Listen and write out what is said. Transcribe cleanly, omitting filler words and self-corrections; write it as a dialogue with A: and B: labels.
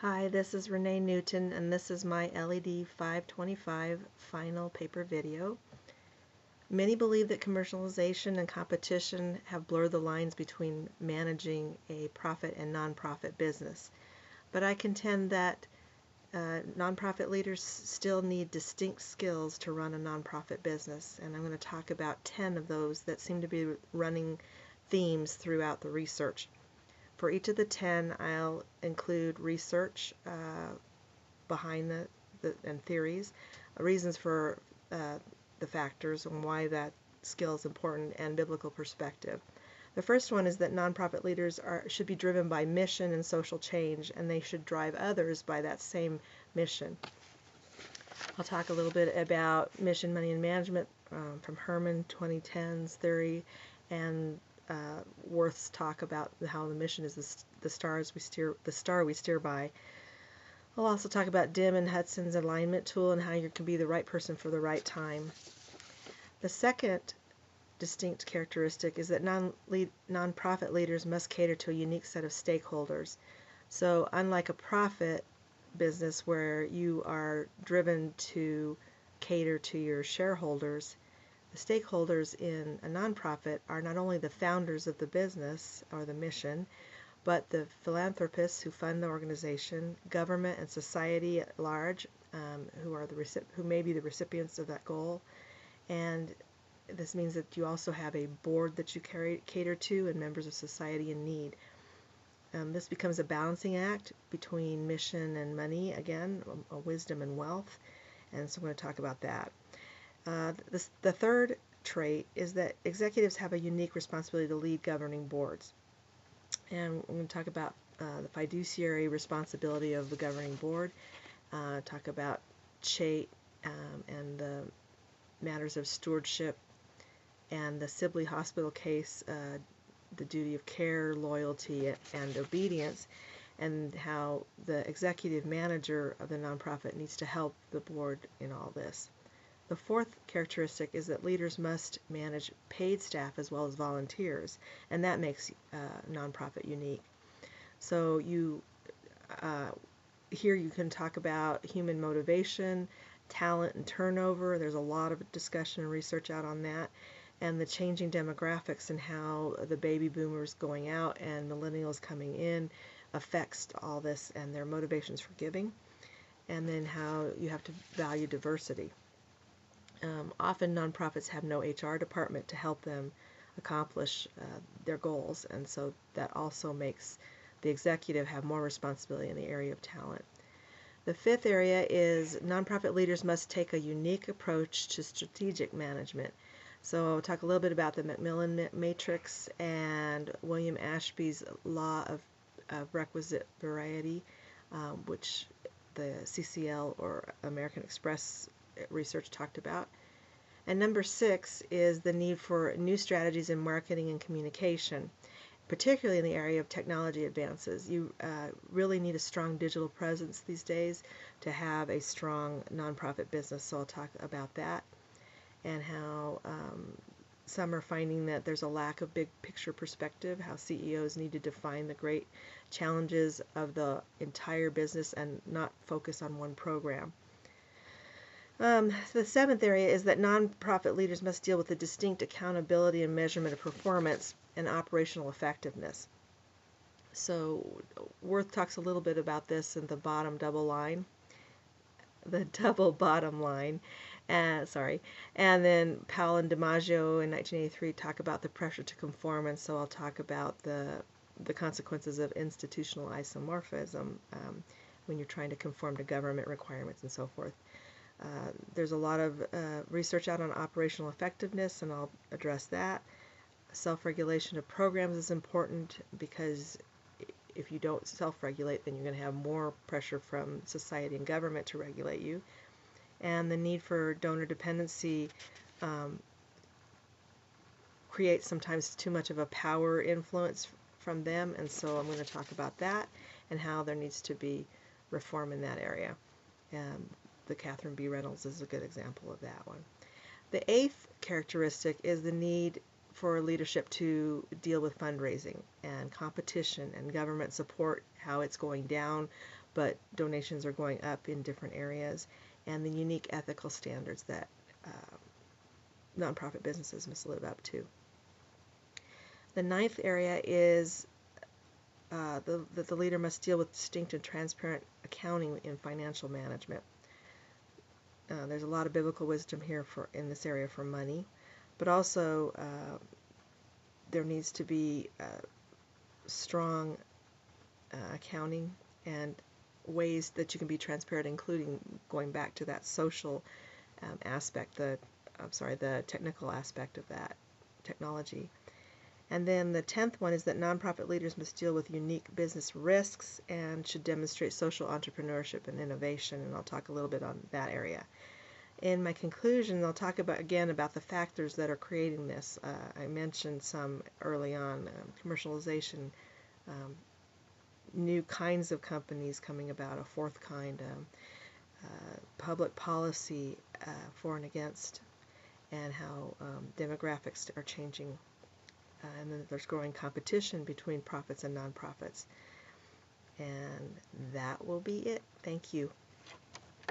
A: Hi, this is Renee Newton, and this is my LED 525 final paper video. Many believe that commercialization and competition have blurred the lines between managing a profit and nonprofit business. But I contend that nonprofit leaders still need distinct skills to run a nonprofit business, and I'm going to talk about 10 of those that seem to be running themes throughout the research. For each of the 10, I'll include research behind and theories, reasons for the factors and why that skill is important, and biblical perspective. The first one is that nonprofit leaders should be driven by mission and social change, and they should drive others by that same mission. I'll talk a little bit about mission, money, and management from Herman 2010's theory, and Worth's talk about how the mission is the star we steer by. I'll also talk about Dim and Hudson's alignment tool and how you can be the right person for the right time. The second distinct characteristic is that nonprofit leaders must cater to a unique set of stakeholders. So unlike a profit business where you are driven to cater to your shareholders, the stakeholders in a nonprofit are not only the founders of the business or the mission, but the philanthropists who fund the organization, government and society at large, who may be the recipients of that goal. And this means that you also have a board that you cater to and members of society in need. This becomes a balancing act between mission and money, again, wisdom and wealth, and so I'm going to talk about that. The third trait is that executives have a unique responsibility to lead governing boards. And we're going to talk about the fiduciary responsibility of the governing board, talk about Chait and the matters of stewardship, and the Sibley Hospital case, the duty of care, loyalty, and obedience, and how the executive manager of the nonprofit needs to help the board in all this. The fourth characteristic is that leaders must manage paid staff as well as volunteers, and that makes nonprofit unique. So here you can talk about human motivation, talent, and turnover. There's a lot of discussion and research out on that, and the changing demographics and how the baby boomers going out and millennials coming in affects all this and their motivations for giving, and then how you have to value diversity. Often nonprofits have no HR department to help them accomplish their goals, and so that also makes the executive have more responsibility in the area of talent. The fifth area is nonprofit leaders must take a unique approach to strategic management. So I'll talk a little bit about the Macmillan Matrix and William Ashby's law of requisite variety, which the CCL or American Express research talked about. And number 6 is the need for new strategies in marketing and communication, particularly in the area of technology advances. You really need a strong digital presence these days to have a strong nonprofit business, so I'll talk about that and how some are finding that there's a lack of big picture perspective, how CEOs need to define the great challenges of the entire business and not focus on one program. The seventh area is that nonprofit leaders must deal with the distinct accountability and measurement of performance and operational effectiveness. So Worth talks a little bit about this in the double bottom line, and then Powell and DiMaggio in 1983 talk about the pressure to conform, and so I'll talk about the consequences of institutional isomorphism when you're trying to conform to government requirements and so forth. There's a lot of research out on operational effectiveness, and I'll address that. Self-regulation of programs is important because if you don't self-regulate, then you're going to have more pressure from society and government to regulate you. And the need for donor dependency creates sometimes too much of a power influence from them, and so I'm going to talk about that and how there needs to be reform in that area. The Catherine B. Reynolds is a good example of that one. The eighth characteristic is the need for leadership to deal with fundraising and competition and government support, how it's going down but donations are going up in different areas, and the unique ethical standards that nonprofit businesses must live up to. The ninth area is that the leader must deal with distinct and transparent accounting in financial management. There's a lot of biblical wisdom here in this area for money, but also there needs to be strong accounting and ways that you can be transparent, including going back to that social aspect, the technical aspect of that technology. And then the 10th one is that nonprofit leaders must deal with unique business risks and should demonstrate social entrepreneurship and innovation, and I'll talk a little bit on that area. In my conclusion, I'll talk about the factors that are creating this. I mentioned some early on, commercialization, new kinds of companies coming about, a fourth kind, public policy for and against, and how demographics are changing. And then there's growing competition between profits and nonprofits. And that will be it. Thank you.